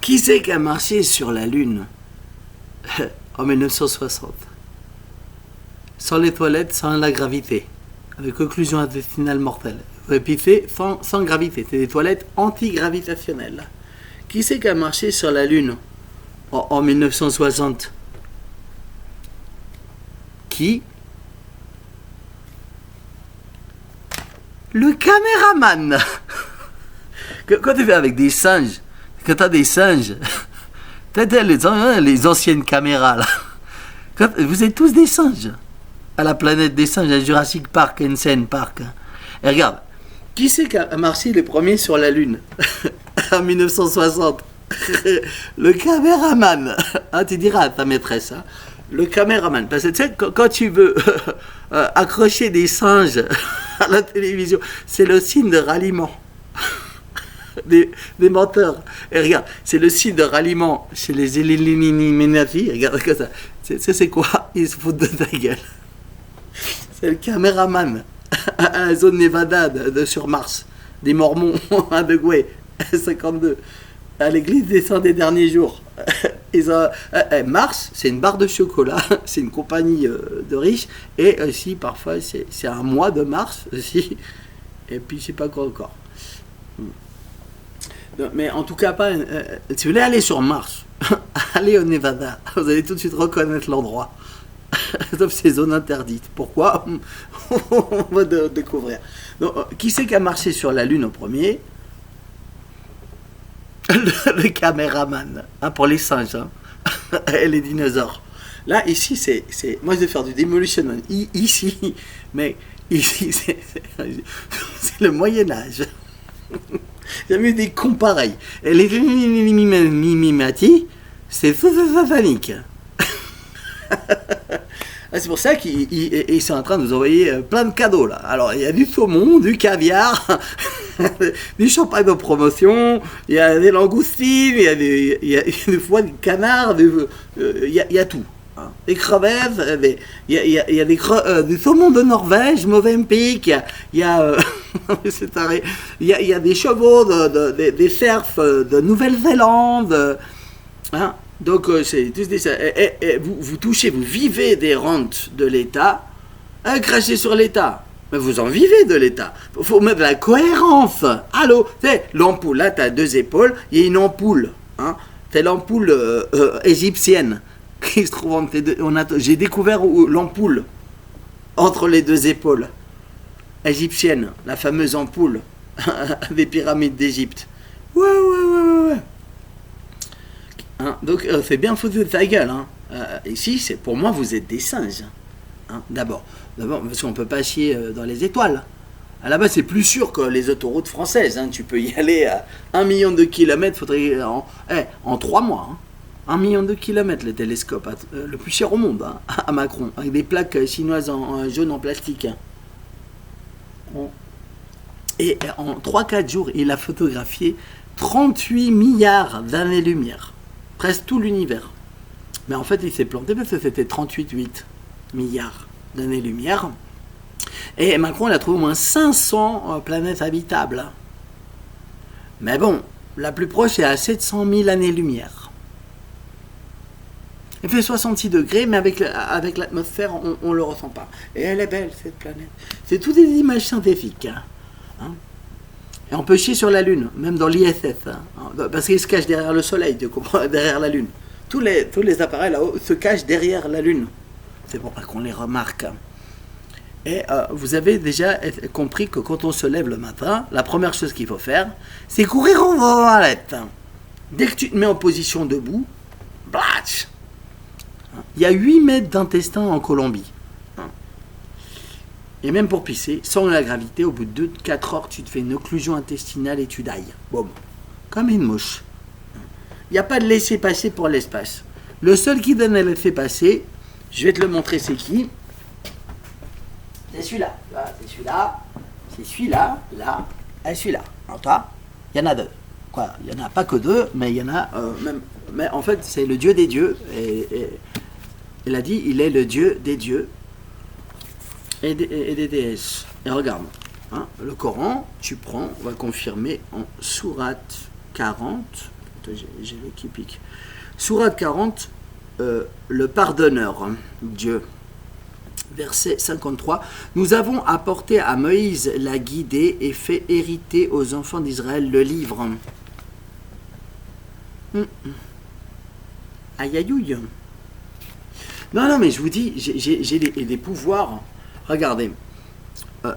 Qui c'est qui a marché sur la Lune en 1960? Sans les toilettes, sans la gravité, avec occlusion intestinale mortelle. Et puis fait sans gravité, c'est des toilettes antigravitationnelles. Qui c'est qui a marché sur la Lune en 1960? Qui? Le caméraman. Quand tu fais avec des singes, quand tu as des singes, t'as les anciennes caméras là. Vous êtes tous des singes. À la planète des singes, à Jurassic Park, Ensign Park. Et regarde, qui c'est qui a marché les premiers sur la Lune en 1960? Le caméraman. Ah, tu diras à ta maîtresse, hein? Le caméraman. Parce que tu sais, quand tu veux accrocher des singes à la télévision, c'est le signe de ralliement des menteurs. Et regarde, c'est le signe de ralliement chez les Illuminati. Regarde ça. C'est quoi? Ils se foutent de ta gueule. C'est le caméraman à la zone Nevada sur Mars, des Mormons à De Gouet, 52, à l'église des Saints des Derniers Jours. Mars, c'est une barre de chocolat, c'est une compagnie de riches, et aussi parfois c'est un mois de Mars aussi, et puis je sais pas quoi encore. Non, mais en tout cas, pas. Si vous voulez aller sur Mars, allez au Nevada, vous allez tout de suite reconnaître l'endroit. Sauf ces zones interdites. Pourquoi? On va découvrir. Donc, qui c'est qui a marché sur la Lune au premier? Le caméraman, hein, pour les singes, hein, et les dinosaures. Là, ici, c'est moi je vais faire du Demolition Man. Ici, mais ici, c'est le Moyen-Âge. J'ai vu des cons pareils. Et les mimimati, c'est panique. C'est pour ça qu'ils sont en train de nous envoyer plein de cadeaux là. Alors il y a du saumon, du caviar, du champagne de promotion, il y a des langoustines, il y a des foies de canard, il y a tout. Hein. Des crevettes, il y a du saumon de Norvège, Mozambique, il y a des chevaux, des cerfs de Nouvelle-Zélande. Hein. Donc, c'est tous des. Vous touchez, vous vivez des rentes de l'État, crachez sur l'État. Mais vous en vivez de l'État. Il faut mettre de la cohérence. Allô, tu sais, l'ampoule, là, tu as deux épaules, il y a une ampoule. Hein, c'est l'ampoule égyptienne qui se trouve entre les deux. J'ai découvert l'ampoule entre les deux épaules. Égyptienne, la fameuse ampoule des pyramides d'Égypte. Ouais. Hein, donc, c'est bien foutu de ta gueule. Hein. Ici, c'est pour moi, vous êtes des singes. Hein, d'abord, parce qu'on ne peut pas chier dans les étoiles. À la base, c'est plus sûr que les autoroutes françaises. Hein. Tu peux y aller à 1 million de kilomètres, faudrait en 3 mois. Hein. 1 million de kilomètres, le télescope, le plus cher au monde, hein, à Macron, avec des plaques chinoises en jaune en plastique. Hein. Et en 3-4 jours, il a photographié 38 milliards d'années-lumière. Presque tout l'univers. Mais en fait, il s'est planté parce que c'était 38,8 milliards d'années-lumière. Et Macron, il a trouvé au moins 500 planètes habitables. Mais bon, la plus proche est à 700 000 années-lumière. Il fait 66 degrés, mais avec l'atmosphère, on ne le ressent pas. Et elle est belle, cette planète. C'est toutes des images scientifiques. Hein. Et on peut chier sur la Lune, même dans l'ISS, hein, parce qu'ils se cachent derrière le Soleil, tu comprends, derrière la Lune. Tous les appareils là-haut se cachent derrière la Lune. C'est pour ça qu'on les remarque. Et vous avez déjà compris que quand on se lève le matin, la première chose qu'il faut faire, c'est courir en toilette. Dès que tu te mets en position debout, blatch. Il y a 8 mètres d'intestin en Colombie. Et même pour pisser, sans la gravité, au bout de 2-4 heures, tu te fais une occlusion intestinale et tu dailles. Boum. Comme une mouche. Il n'y a pas de laisser-passer pour l'espace. Le seul qui donne un laisser-passer, je vais te le montrer, c'est qui? C'est celui-là. C'est celui-là. C'est celui-là, là, et celui-là. Alors toi, il y en a 2. Quoi, il n'y en a pas que 2, mais il y en a même. Mais en fait, c'est le Dieu des dieux. Et il a dit, il est le Dieu des dieux. Et des déesses. Et regarde, hein, le Coran, tu prends, on va confirmer en sourate 40, j'ai le qui pique. Sourate 40, le pardonneur, hein, Dieu. Verset 53. Nous avons apporté à Moïse la guidée et fait hériter aux enfants d'Israël le livre. Aïe aïe aïe. Non, mais je vous dis, j'ai des pouvoirs. Regardez.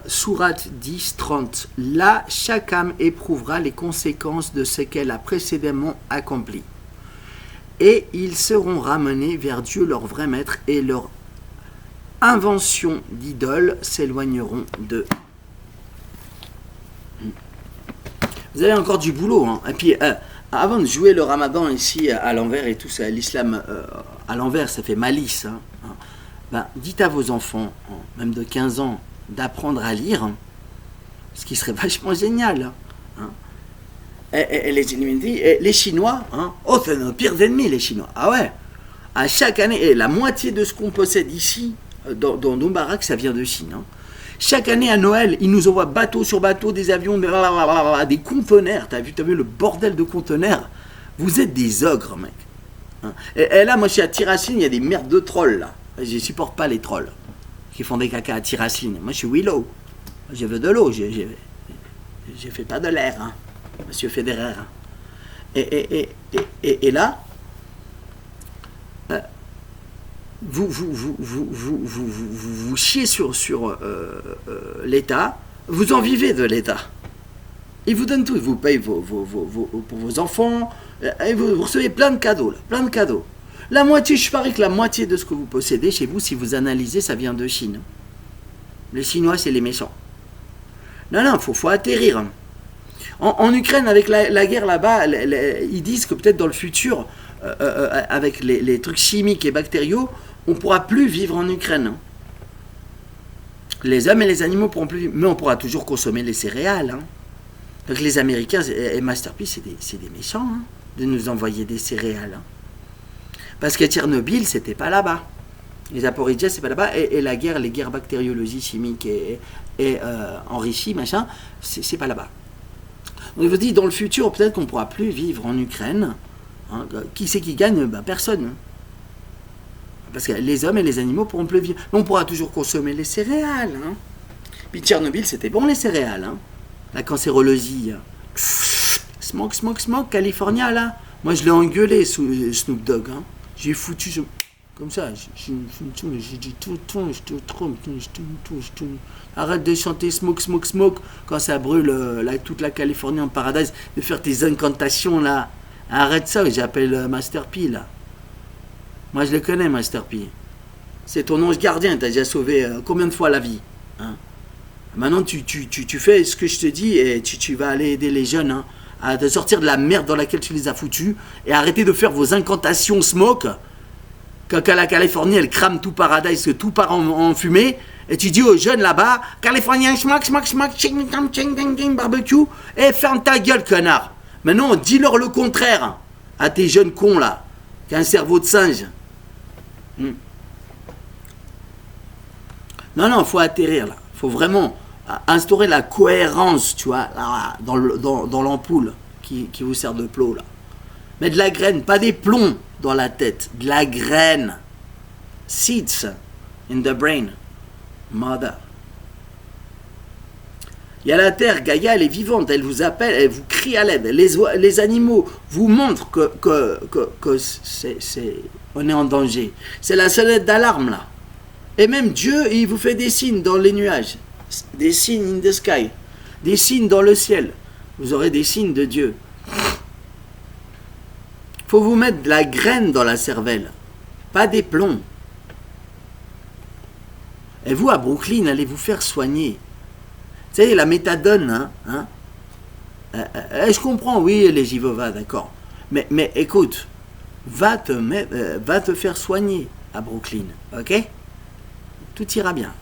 Sourate 10, 30. Là, chaque âme éprouvera les conséquences de ce qu'elle a précédemment accompli. Et ils seront ramenés vers Dieu, leur vrai maître, et leurs inventions d'idoles s'éloigneront d'eux. Vous avez encore du boulot. Hein. Et puis, avant de jouer le ramadan ici à l'envers et tout ça, l'islam à l'envers, ça fait malice. Hein. Ben, dites à vos enfants, même de 15 ans, d'apprendre à lire, hein, ce qui serait vachement génial. Hein. Et les Chinois, hein, oh, c'est nos pires ennemis, les Chinois. Ah ouais, à chaque année, et la moitié de ce qu'on possède ici, dans nos baraques, ça vient de Chine. Hein. Chaque année à Noël, ils nous envoient bateau sur bateau, des avions, des conteneurs. T'as vu le bordel de conteneurs? Vous êtes des ogres, mec. Hein. Et là, moi, je suis à Tiracine, il y a des merdes de trolls, là. Je ne supporte pas les trolls qui font des caca à Tiracine. Moi, je suis Willow. Je veux de l'eau. Je fais pas de l'air, hein, monsieur Federer. Et là, vous chiez sur l'État, vous en vivez de l'État. Il vous donne tout, il vous paye pour vos enfants, et vous recevez plein de cadeaux, là, plein de cadeaux. La moitié, je parie que la moitié de ce que vous possédez chez vous, si vous analysez, ça vient de Chine. Les Chinois, c'est les méchants. Non, faut atterrir. En Ukraine, avec la guerre là-bas, ils disent que peut-être dans le futur, avec les trucs chimiques et bactériaux, on ne pourra plus vivre en Ukraine. Les hommes et les animaux ne pourront plus vivre, mais on pourra toujours consommer les céréales. Hein. Donc les Américains et Masterpiece, c'est des méchants, hein, de nous envoyer des céréales. Hein. Parce que Tchernobyl, c'était pas là-bas. Les Zaporizhzhia, c'est pas là-bas. Et les guerres bactériologiques, chimiques et enrichies, machin, c'est pas là-bas. Donc je vous dis, dans le futur, peut-être qu'on ne pourra plus vivre en Ukraine. Hein. Qui c'est qui gagne? Ben, personne. Parce que les hommes et les animaux pourront plus vivre. Mais on pourra toujours consommer les céréales. Hein. Puis Tchernobyl, c'était bon les céréales. Hein. La cancérologie. Smoke, California, là. Moi, je l'ai engueulé, Snoop Dogg. Hein. J'ai foutu comme ça. J'ai dit tout. Arrête de chanter smoke quand ça brûle toute la Californie en paradise. De faire tes incantations, là. Arrête ça, j'appelle Master P, là. Moi, je le connais, Master P. C'est ton ange gardien, t'as déjà sauvé combien de fois la vie, hein. Maintenant, tu fais ce que je te dis et tu vas aller aider les jeunes, hein, à te sortir de la merde dans laquelle tu les as foutus et arrêter de faire vos incantations smoke. Quand la Californie, elle crame tout paradise, que tout part en fumée, et tu dis aux jeunes là-bas, Californien, smoke, barbecue, et ferme ta gueule, connard. Maintenant, dis-leur le contraire à tes jeunes cons, là, qui ont un cerveau de singe. Non, il faut atterrir, là. Il faut vraiment instaurer la cohérence, tu vois, là, dans l'ampoule qui vous sert de plot, là. Mais de la graine, pas des plombs dans la tête, de la graine. Seeds in the brain. Mother. Il y a la terre, Gaïa, elle est vivante, elle vous appelle, elle vous crie à l'aide. Les animaux vous montrent que on est en danger. C'est la sonnette d'alarme, là. Et même Dieu, il vous fait des signes dans les nuages. Des signes in the sky. Des signes dans le ciel. Vous aurez des signes de Dieu. Faut vous mettre de la graine dans la cervelle. Pas des plombs. Et vous, à Brooklyn, allez vous faire soigner. Vous savez, la méthadone, hein, je comprends, oui, les Jivova, d'accord. Mais écoute, va te faire soigner à Brooklyn, ok? Tout ira bien.